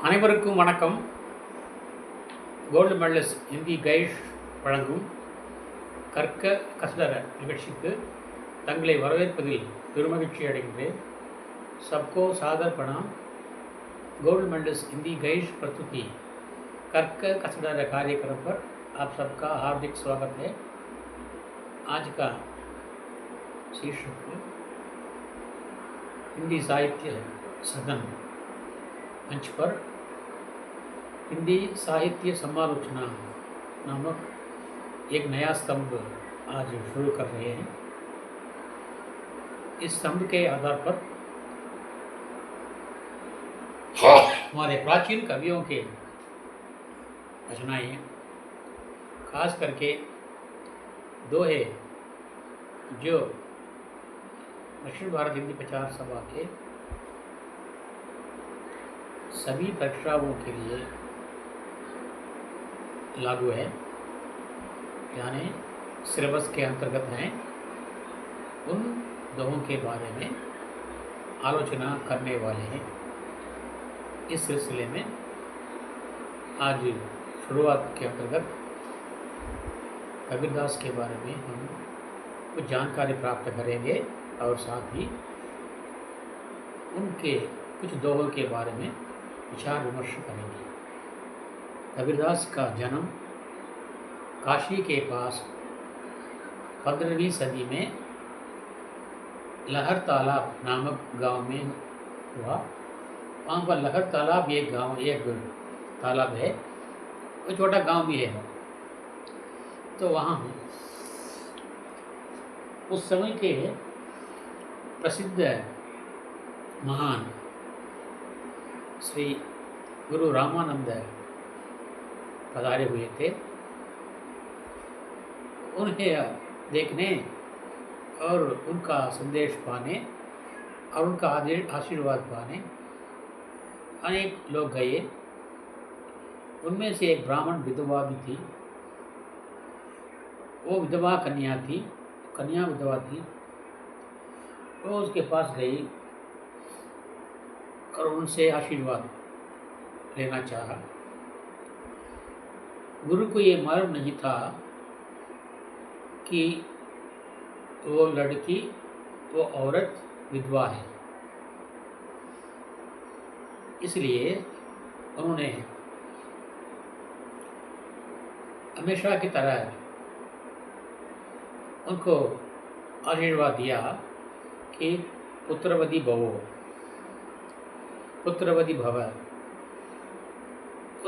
அனைவருக்கும் வணக்கம். Gold medalist Hindi guide வழங்கும் கற்க கசடர நிகழ்ச்சிக்கு தங்களை வரவேற்பதில் பெருமகிழ்ச்சி அடைகின்றேன். सबको सादर प्रणाम. गोल्ड मेडलिस्ट हिंदी गाइड प्रस्तुति कर्क कसडर कार्यक्रम पर आप सबका हार्दिक स्वागत है. आज का शीर्षक हिंदी साहित्य सदन मंच पर हिंदी साहित्य समालोचना नामक एक नया स्तंभ आज शुरू कर रहे हैं. इस स्तंभ के आधार पर हमारे प्राचीन कवियों के रचनाएँ, खास करके दोहे जो दक्षिण भारत हिंदी प्रचार सभा के सभी परीक्षाओं के लिए लागू है, यानी सिलेबस के अंतर्गत हैं, उन दोहों के बारे में आलोचना करने वाले हैं. इस सिलसिले में आज शुरुआत के अंतर्गत कबीरदास के बारे में हम कुछ जानकारी प्राप्त करेंगे और साथ ही उनके कुछ दोहों के बारे में विचार विमर्श करेंगे. कबीरदास का जन्म काशी के पास 15वीं सदी में लहर तालाब नामक गांव में हुआ. वहाँ पर लहर तालाब एक तालाब है, वो छोटा गांव भी है. तो वहाँ उस समय के प्रसिद्ध महान श्री गुरु रामानंद पधारे हुए थे. उन्हें देखने और उनका संदेश पाने और उनका आशीर्वाद पाने अनेक लोग गए. उनमें से एक ब्राह्मण विधवा भी थी. वो विधवा कन्या विधवा थी. वो उसके पास गई और उनसे आशीर्वाद लेना चाहा. गुरु को ये मालूम नहीं था कि वो लड़की, वो औरत विधवा है. इसलिए उन्होंने हमेशा की तरह उनको आशीर्वाद दिया कि पुत्रवती भव.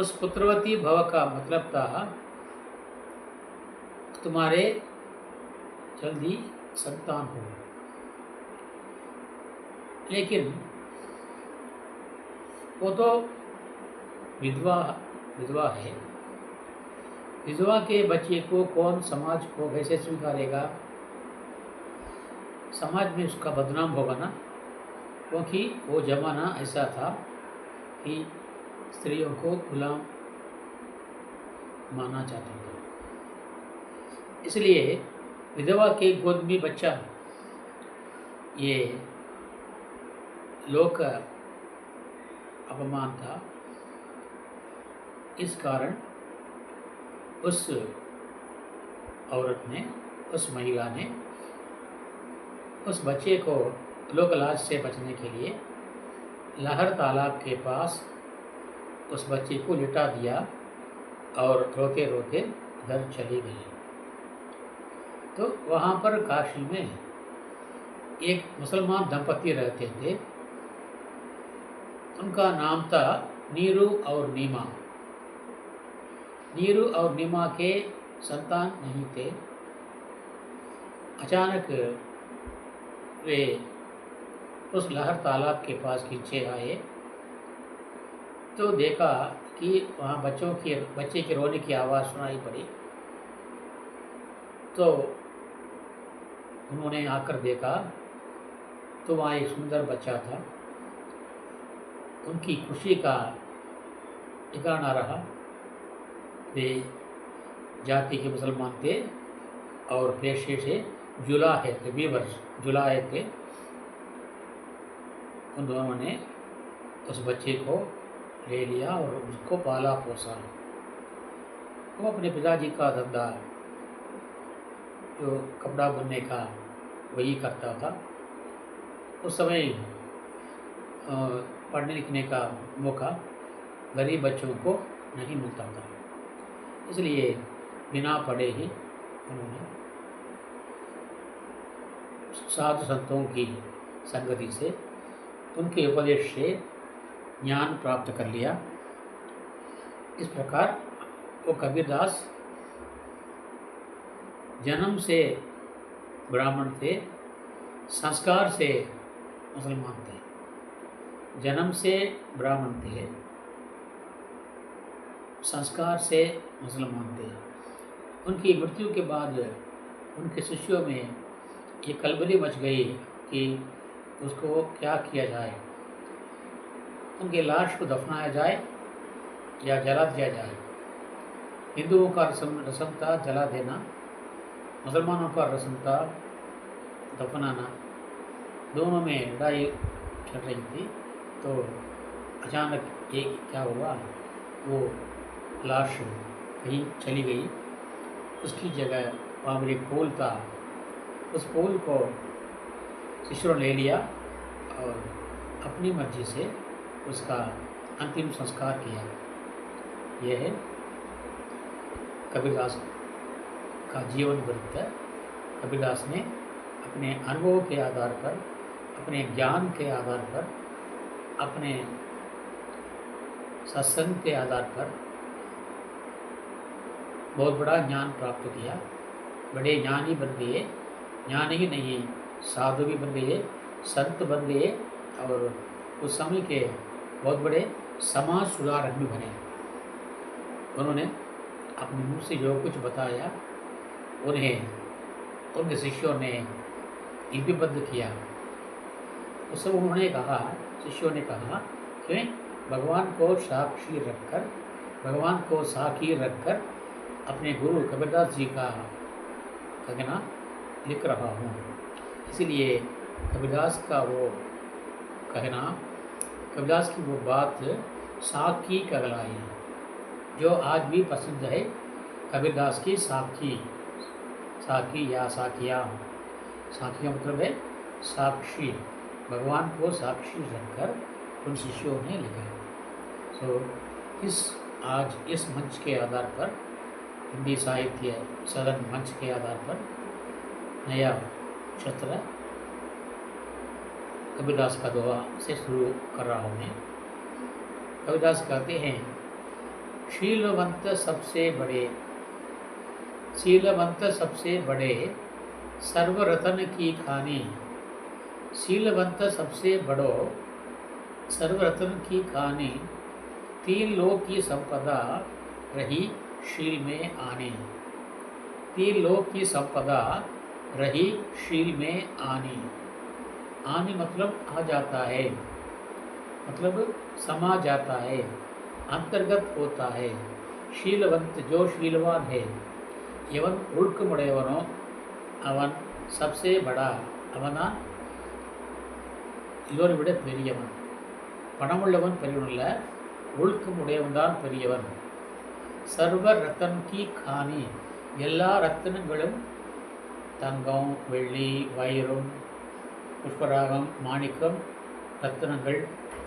उस पुत्रवती भव का मतलब था तुम्हारे जल्दी संतान हो. लेकिन वो तो विधवा है. विधवा के बच्चे को कौन समाज को कैसे स्वीकारेगा? समाज में उसका बदनाम होगा ना, क्योंकि वो जमाना ऐसा था कि स्त्रियों को गुलाम माना जाता था. इसलिए विधवा के गोद में बच्चा ये लोक अपमान था. इस कारण उस औरत ने, उस महिला ने उस बच्चे को लोकलाज से बचने के लिए लहर तालाब के पास उस बच्चे को लिटा दिया और रोते रोते घर चली गई. तो वहाँ पर काशी में एक मुसलमान दंपति रहते थे. उनका नाम था नीरू और नीमा. नीरू और नीमा के संतान नहीं थे. अचानक वे उस लहर तालाब के पास खींचे आए तो देखा कि वहाँ बच्चे के रोने की आवाज़ सुनाई पड़ी. तो उन्होंने आकर देखा तो वहाँ एक सुंदर बच्चा था. उनकी खुशी का ठिकाना रहा. वे जाति के मुसलमान थे और पेशे से जुलाहे थे. उन दोनों ने उस बच्चे को ले लिया और उसको पाला पोसा। वो अपने पिताजी का धंधा जो कपड़ा बुनने का वही करता था। उस समय पढ़ने लिखने का मौका गरीब बच्चों को नहीं मिलता था, इसलिए बिना पढ़े ही उन्होंने साधु संतों की संगति से, उनके उपदेश से ज्ञान प्राप्त कर लिया। इस प्रकार वो कबीरदास जन्म से ब्राह्मण थे, संस्कार से मुसलमान थे। जन्म से ब्राह्मण थे, संस्कार से मुसलमान थे। उनकी मृत्यु के बाद उनके शिष्यों में ये कलबली मच गई कि उसको क्या किया जाए, उनके लाश को दफनाया जाए या जला दिया जाए। हिंदुओं का रस्म था जला देना, मुसलमानों का रस्म था दफनाना। दोनों में लड़ाई चल रही थी। तो अचानक एक क्या हुआ, वो लाश कहीं चली गई। उसकी जगह वहाँ पर एक पोल था, उस पोल को शिष्यों ने ले लिया और अपनी मर्जी से उसका अंतिम संस्कार किया। यह है कबीरदास का जीवन वृत्त। कबीरदास ने अपने अनुभव के आधार पर, अपने ज्ञान के आधार पर, अपने सत्संग के आधार पर बहुत बड़ा ज्ञान प्राप्त किया। बड़े ज्ञानी बन गए। ज्ञान ही नहीं, साधु भी बन गए, संत बन गए और उस समय के बहुत बड़े समाज सुधारक भी बने। उन्होंने अपने मुँह से जो कुछ बताया उन्हें उनके शिष्यों ने लिपिबद्ध किया। उस समय उन्होंने कहा, शिष्यों ने कहा कि भगवान को साक्षी रखकर, भगवान को साक्षी रखकर अपने गुरु कबीरदास जी का कहना लिख रहा हूँ। इसीलिए कबीरदास का वो कहना, कबीरदास की वो बात साखी कहलाई है, जो आज भी प्रसिद्ध है। कबीरदास की साखी, साखी या साखिया। साखिया मतलब है साक्षी, भगवान को साक्षी रखकर उन शिष्यों ने लिखा। सो आज इस मंच के आधार पर, हिंदी साहित्य सदन मंच के आधार पर नया सत्र कबीरदास का दोहा से शुरू कर रहा हूँ मैं। कबीरदास कहते हैं, शीलवंत सबसे बड़े, शीलवंत सबसे बड़े सर्वरतन की खानी। शीलवंत सबसे बड़ो सर्वरतन की खानी, तीन लोक की संपदा रही शील में आनी। तीन लोक की संपदा रही शील में आनी। आनी मतलब आ जाता है, मतलब समा जाता है, अंतर्गत होता है। शीलवंत जो शीलवान है, यवन उल्कमुड़ेवनो अवन सबसे बड़ा, அவனா இவரை விட பெரியவன். பணமுள்ளவன் பெரியவன் இல்லை, ஒழுக்கம் உடையவன்தான் பெரியவன். சர்வ ரத்தன் கி காணி, எல்லா ரத்தினங்களும் தங்கம், வெள்ளி, வைரம், புஷ்பராகம், மாணிக்கம், ரத்தினங்கள்,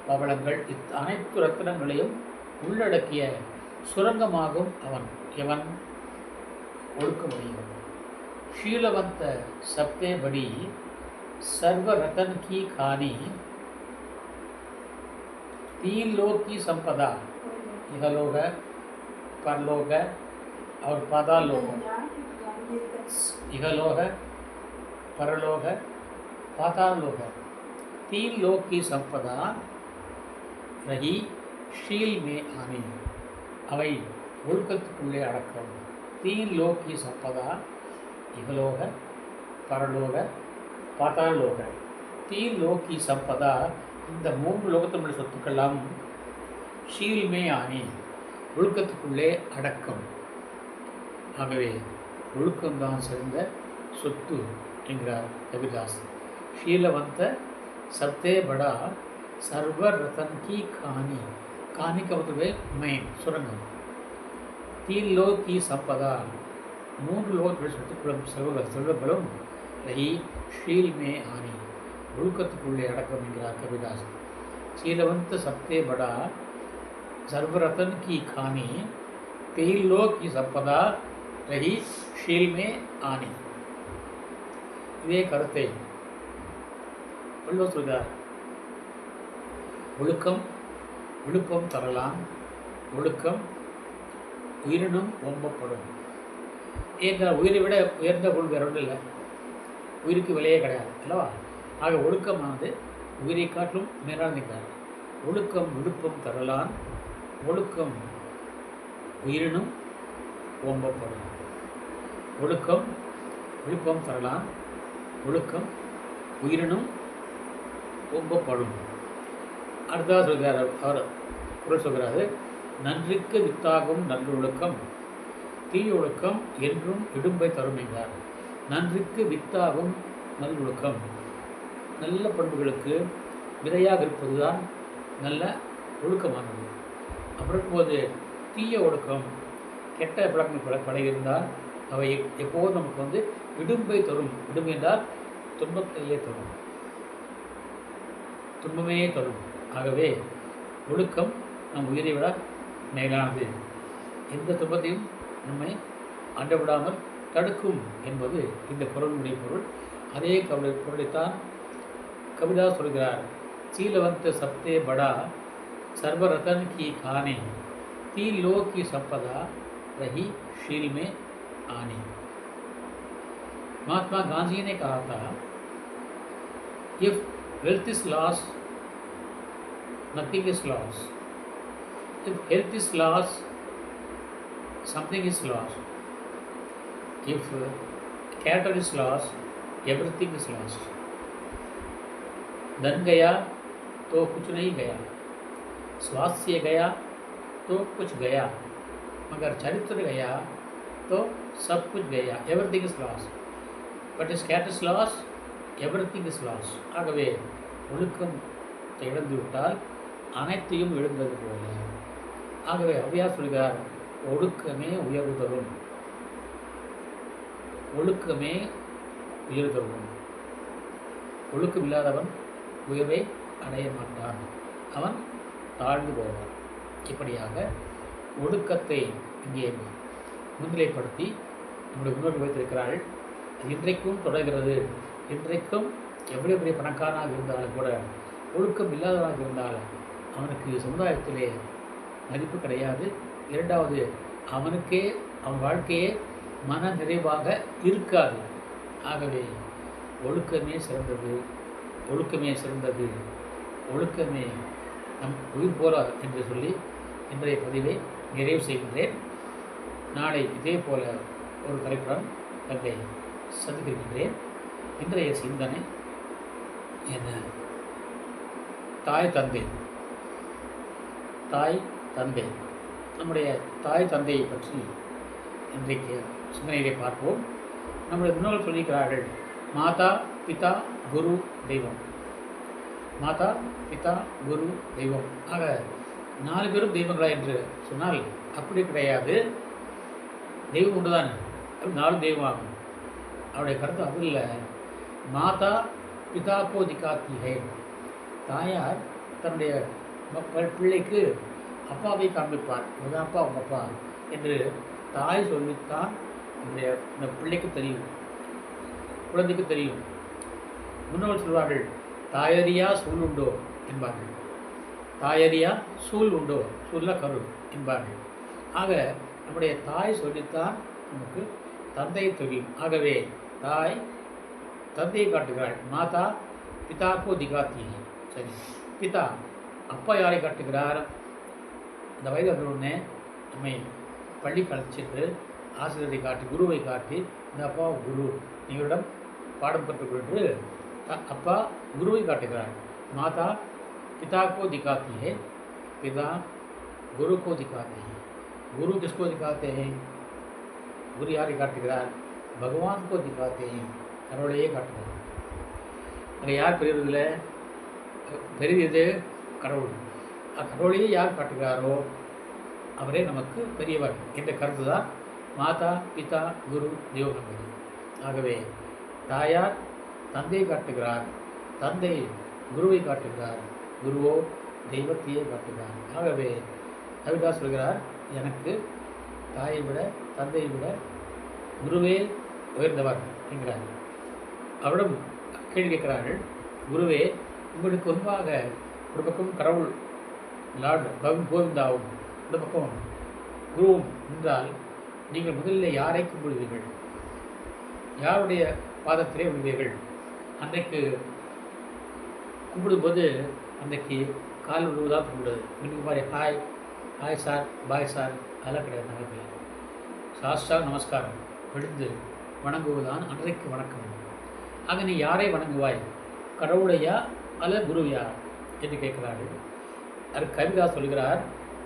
பவளங்கள், அனைத்து ரத்தினங்களையும் உள்ளடக்கிய சுரங்கமாகும் அவன். எவன் ஒழுக்கமுடையவன். शीलवंत सबसे बड़ी सर्व रतन की खानी, तीन लोक की संपदा, इहलोक है, परलोक है और पातालोक है। इहलोक है, परलोक है, पातालोक है। तीन लोक की संपदा रही शील में आनी, अवै ஒழுக்கத்துக்குள்ளே அடக்கம். तीन लोक की संपदा, इहलोक है, परलोक है, पातालोक है. तीन लोक की संपदा, இந்த மூன்று லோகத்தினுடைய சொத்துக்கெல்லாம் ஷீல்மே ஆனி, ஒழுக்கத்துக்குள்ளே அடக்கம். ஆகவே ஒழுக்கம்தான் சிறந்த சொத்து என்கிறார் கபீர்தாஸ். ஷீலவந்த சப்தே படா சர்வ ரத்தன் கி கहानी. कहानी का मतलब है மெயின் சுரங்கம். 3 लोक की संपदा, 3 லோகத்தில் செல்வங்களும் ரஹி ஷீல் மே ஆனி, ஒழுக்கத்துக்குள்ளே அடக்கம் என்கிறார் கபிதாஸ். சீலவந்த சப்தே படா சர்வரத்தன் கி காணி, 3 लोक की संपदा ரஹி ஷீல் மே ஆனி. இதே கருத்தை வள்ளுவர் சொல்கிறார். ஒழுக்கம் விழுப்பம் தரலாம், ஒழுக்கம் உயிரினும் ஓம்பப்படும். ஏனென்றால் உயிரை விட உயர்ந்த பொருள் வேறு ஒன்றும் இல்லை, உயிருக்கு விலையே கிடையாது அல்லவா. ஆக ஒழுக்கமானது உயிரை காட்டிலும் மேலாண்மைக்கார். ஒழுக்கம் விழுப்பம் தரலாம், ஒழுக்கம் உயிரினும் ஓம்பப்படும். ஒழுக்கம் விழுப்பம் தரலாம், ஒழுக்கம் உயிரினும் ஓம்பப்படும். அடுத்ததாக சொல்கிறார், அவர் குரல் சொல்கிறாரு, நன்றிக்கு வித்தாகும் நல்லொழுக்கம் தீய ஒழுக்கம் என்றும் இடும்பை தரும் என்றார். நன்றிக்கு வித்தாகும் நல்லொழுக்கம், நல்ல பண்புகளுக்கு விதையாக இருப்பதுதான் நல்ல ஒழுக்கமானது. அப்புறம் போது தீய ஒழுக்கம் கெட்ட பழக்கங்கள் பழகி இருந்தால் அவை எப்போதும் நமக்கு இடும்பை தரும். இடும்பை என்றால் துன்பத்தையே தரும், துன்பமே தரும். ஆகவே ஒழுக்கம் நம் உயிரை விட மேலானது, எந்த துன்பத்தையும் நம்மை அண்டவிடாமல் தடுக்கும் என்பது இந்த குரலுடைய பொருள். அதே பொருளைத்தான் கபிதாஸ் சொல்கிறார். சீலவந்த சப்தே படா सर्वरतन की खाने, 3 लोक की संपदा रही शील में आनी. महात्मा गांधी ने कहा था, if wealth is lost, nothing is lost. If health is lost, something is lost. If character is lost, everything is lost. धन गया तो कुछ नहीं गया, स्वास्थ्य गया तो कुछ गया, मगर चरित्र गया तो सब कुछ गया. Everything is lost, but is cat is lost, everything is lost. ஆகவே ஒழுக்கம் இழந்து விட்டால் அனைத்தையும் இழந்தது போல. ஆகவே ஔவையார் சொல்கிறார், ஒழுக்கமே உயர்வு தரும், ஒழுக்கமே உயர்வு தரும். ஒழுக்கம் இல்லாதவன் உயர்வை அடைய மாட்டான், அவன் தாழ்ந்து போவான். இப்படியாக ஒழுக்கத்தை இங்கே முன்னிலைப்படுத்தி நம்முடைய முன்னோர்கள் வைத்திருக்கிறார்கள். இன்றைக்கும் தொடர்கிறது. இன்றைக்கும் எவ்வளவு பெரிய பணக்காரனாக இருந்தாலும் கூட ஒழுக்கம் இல்லாதவனாக இருந்தாலும் அவனுக்கு சமுதாயத்திலே மதிப்பு கிடையாது. இரண்டாவது, அவனுக்கே அவன் வாழ்க்கையே மன நிறைவாக இருக்காது. ஆகவே ஒழுக்கமே சிறந்தது, ஒழுக்கமே சிறந்தது, ஒழுக்கமே நம் உயிர் போல என்று சொல்லி இன்றைய பதிவை நிறைவு செய்கின்றேன். நாளை இதே போல ஒரு தலைப்புடன் தன்னை சந்திக்கின்றேன். இன்றைய சிந்தனை என்ன? தாய் தந்தை. தாய் தந்தை, நம்முடைய தாய் தந்தையை பற்றி இன்றைக்கு சிந்தனையிலே பார்ப்போம். நம்முடைய முன்னோர்கள் சொல்லியிருக்கிறார்கள், மாதா பிதா குரு தெய்வம். மாதா பிதா குரு தெய்வம். ஆக 4 பேரும் தெய்வங்களா என்று சொன்னால் அப்படி கிடையாது. தெய்வம் ஒன்று தானே, 4 தெய்வம் ஆகும். அவருடைய கருத்து அது இல்லை. மாதா பிதா கோ திகாத்தி ஹே, தாயார் தன்னுடைய பிள்ளைக்கு அப்பாவை காண்பிப்பார். இதுதான் அப்பா, அவங்க அப்பா என்று தாய் சொல்லித்தான் இந்த பிள்ளைக்கு தெரியும், குழந்தைக்கு தெரியும். முன்னோர்கள் சொல்வார்கள், தாயறியா சூழ் உண்டோ என்பார்கள். தாயறியா சூழ் உண்டோ, சூழ்ல கரு என்பார்கள். ஆக நம்முடைய தாய் சொல்லித்தான் நமக்கு தந்தையை தெரியும். ஆகவே தாய் தந்தையை காட்டுகிறாள். மாதா பிதா கோ திகாத்தி. சரி, பிதா அப்பா யாரை காட்டுகிறார்? இந்த வயது வந்தவுடனே நம்மை பள்ளிக்கு அழைச்சிட்டு ஆசிரியரை காட்டி, குருவை காட்டி, இந்த அப்பா குரு, நீங்களிடம் பாடம் கற்றுக்கொண்டு அப்பா गुरुவை காட்டுகிறார். माता पिता को दिखाती है, पिता गुरु को दिखाते हैं. गुरु किसको दिखाते हैं? गुरु யாரை காட்டுகிறார்? भगवान को दिखाते हैं, கடவுளையே காட்டுகிறார். அங்கே யார் பெரியதில்லை? பெரியது கடவுள். கடவுளையே யார் காட்டுகிறாரோ அவரே நமக்கு பெரியவர் என்ற கருத்து தான் மாதா பிதா குரு தெய்வம் என்பது. ஆகவே தாயார் தந்தையை காட்டுகிறார், தந்தை குருவை காட்டுகிறார், குருவோ தெய்வத்தையே காட்டுகிறார். ஆகவே கவிதாஸ் சொல்கிறார், எனக்கு தாயை விட தந்தையை விட குருவே உயர்ந்தவர் என்கிறார். அவரிடம் கேள்வி கேட்கிறார்கள், குருவே உங்களுக்கு முன்பாக ஒரு பக்கம் கடவுள் லார்டு கோவிந்தாவும் ஒரு பக்கம் குருவும் என்றால் நீங்கள் முதலில் யாரை கும்பிடுவீர்கள், யாருடைய பாதத்திலே விடுவீர்கள்? அன்றைக்கு கும்பிடும்போது அன்றைக்கு கால் விடுவதாக கும்பிடுது. இன்னைக்கு மாதிரி hi hi sir bye sir அதெல்லாம் கிடையாது. நமக்கு சாஸ்தா நமஸ்காரம் விழுந்து வணங்குவதுதான் அன்றைக்கு வணக்கம். ஆக நீ யாரை வணங்குவாய், கடவுளையா அல்ல குருவையா என்று கேட்கிறார்கள். அது கவிதாஸ் சொல்கிறார்,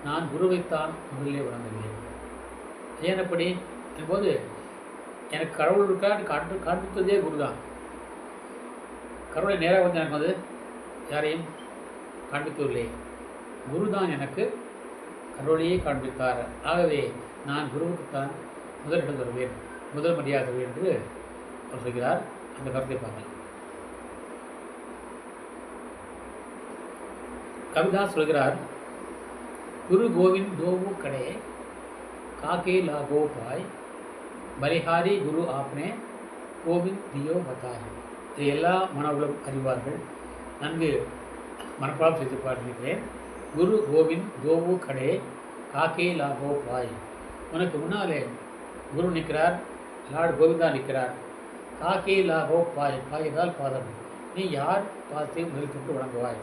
நான் குருவைத்தான் முதலிலே வணங்குவேன். ஏன் அப்படி என்போது எனக்கு கடவுள் இருக்கா காண்பித்ததே குரு தான். கடவுளை நேராக வந்து எனக்கு வந்து யாரையும் காண்பிக்கவில்லை, குரு தான் எனக்கு கடவுளையே காண்பித்தார். ஆகவே நான் குருவுக்குத்தான் முதலிடம் தருவேன், முதல் மரியாதை தருவேன் என்று அவர் சொல்கிறார். அந்த கருத்தை பாருங்கள். கவிதாஸ் சொல்கிறார், குரு கோவிந்த் தோவு கடே காக்கே லாகோ பாய் பலிஹாரி குரு ஆப்னே கோவிந்த் தியோ பத்தாய். இதை எல்லா மாணவர்களும் அறிவார்கள், நன்கு மனப்பாடம் செய்து பார்க்கிறேன். குரு கோவிந்த் தோவு கடே காக்கே லாகோ பாய். உனக்கு முன்னாலே குரு நிற்கிறார், லார்டு கோவிந்தா நிற்கிறார். காக்கே லாகோ பாய், பாய் என்றால் பாதம். நீ யார் பாதத்தையும் முதல் தொட்டு வணங்குவாய்,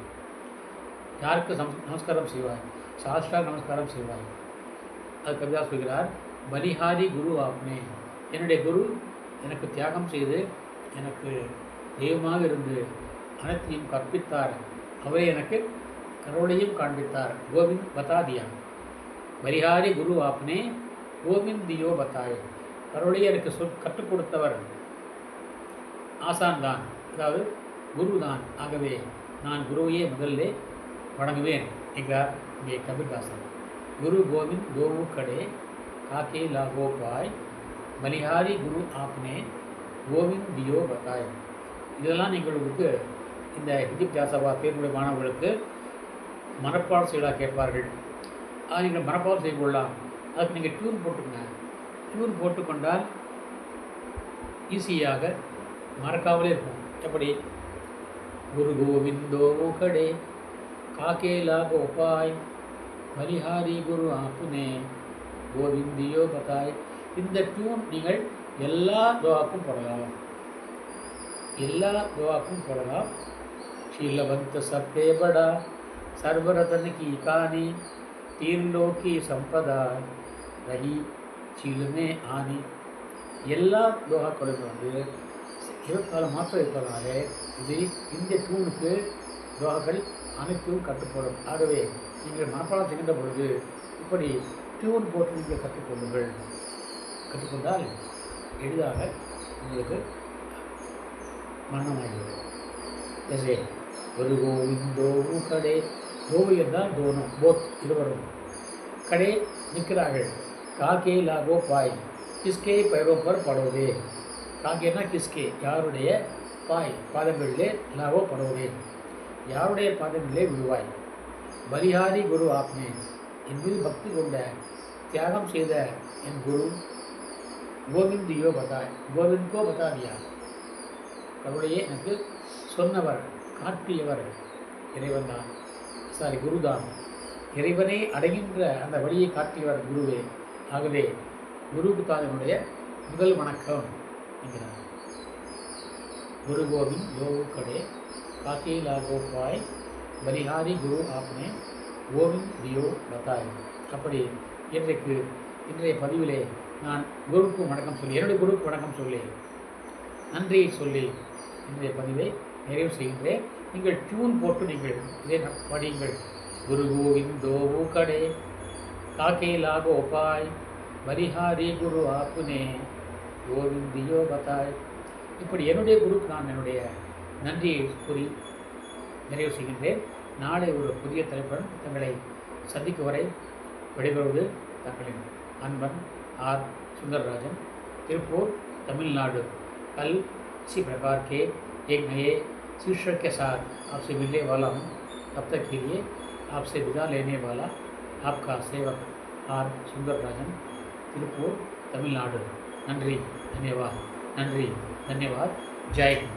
யாருக்கு நமஸ்காரம் செய்வாய், சாஸ்திரா நமஸ்காரம் செய்வாய். அது கவிதா சொல்கிறார், பலிஹாரி குரு ஆப்னே, என்னுடைய குரு எனக்கு தியாகம் செய்து எனக்கு தெய்வமாக இருந்து அனைத்தையும் கற்பித்தார், அவரே எனக்கு கடவுளையும் காண்பித்தார். கோவிந்த் பத்தாதியா, பலிஹாரி குரு ஆப்னே கோவிந்த் தியோ பத்தாய். கடவுளையே எனக்கு கற்றுக் கொடுத்தவர் ஆசான் தான், அதாவது குரு தான். ஆகவே நான் குருவையே முதல்ல வணங்குவேன் என்கிறார் இங்கே கபீர்தாசன். குரு கோவிந்த் கோவு கடே காக்கே லாகோ பாய் பலிஹாரி குரு ஆப்னே கோவிந்த் தியோ பத்தாய். இதெல்லாம் உங்களுக்கு இந்த ஹிந்தி ஜாசபா தேர்வுடைய மாணவர்களுக்கு மனப்பாடம் செய்யலாம் கேட்பார்கள். அது நீங்கள் மனப்பாடம் செய்து கொள்ளலாம். அதுக்கு நீங்கள் டியூன் போட்டுக்கங்க. டியூன் போட்டுக்கொண்டால் ஈஸியாக மறக்காமலே இருக்கும். எப்படி? குரு கோவிந்தோ கடே காக்கே லாகோ பாய் பலிஹாரி குரு ஆப்னே கோவிந்தியோ பத்தாய். இந்த டியூன் நீங்கள் எல்லா துவாக்கும் போடலாம், எல்லா துவாக்கும் போடலாம். शीलवंत सबसे बड़ा सर्वरतन की कहानी तीन लोक की संपदा रही चील में आनी. எல்லா துவாக்களும் வந்து 24 மாதம் இருப்பதனால இது இந்த டியூனுக்கு துவாக்கள் அனைத்தும் கற்றுப்படும். ஆகவே நீங்கள் மனப்பாடம் செய்கின்ற பொழுது இப்படி டியூன் போட்டு நீங்கள் கற்றுக்கொள்ளுங்கள். கற்றுக்கொண்டால் எளிதாக உங்களுக்கு மரணமாகிவிடும். जैसे गुरु गोविंदो கடே, கோவி என்றால் தோனும் போத் இருவரும், கடே நிற்கிறார்கள். காக்கே லாகோ பாய் கிஸ்கே पैरों पर पड़ोगे. காக்கேனா கிஸ்கே, யாருடைய பாய் பாதங்களிலே, லாகோ படோவே யாருடைய பாதங்களிலே விடுவாய். பலிஹாரி குரு ஆப்னே, என் மீது பக்தி கொண்ட தியாகம் செய்த என் குரு கோவிந்தியோ பதாய், கோவிந்த்கோ பதாதியா, கடவுளையே எனக்கு சொன்னவர் காட்டியவர் இறைவன் தான், சாரி குரு தான். இறைவனை அடைகின்ற அந்த வழியை காட்டியவர் குருவே. ஆகவே குருக்கு தான் என்னுடைய முதல் வணக்கம் என்கிறார். குரு கோவிந்த் யோகு கடே காக்கே லாகோ பாய் பலிஹாரி குரு ஆப்னே கோவிந்த் தியோ பத்தாய். அப்படி இன்றைய பதிவிலே நான் குருவுக்கு வணக்கம் சொல்லி, என்னுடைய குருவுக்கு வணக்கம் சொல்லி, நன்றியை சொல்லி இன்றைய பதிவை நிறைவு செய்கின்றேன். நீங்கள் டியூன் போட்டு நீங்கள் இதை படியுங்கள். குரு கோவிந்தோ கடே காக்கே லாகோ பாய் பலிஹாரி குரு ஆப்னே கோவிந்தியோ பத்தாய். இப்படி என்னுடைய குருக்கு நான் என்னுடைய நன்றியை கூறி நிறைவு செய்கின்றேன். நாளை ஒரு புதிய தலைப்புடன் தங்களை சந்திக்கும் வரை விடைபெறுவது தங்களின் अनबन आर सुंदरराजन तिरुपुर तमिलनाडु। कल इसी प्रकार के एक नए शीर्षक के साथ आपसे मिलने वाला हूँ। तब तक के लिए आपसे विदा लेने वाला आपका सेवक आर सुंदरराजन तिरुपुर तमिलनाडु। नंरी धन्यवाद जय हिंद।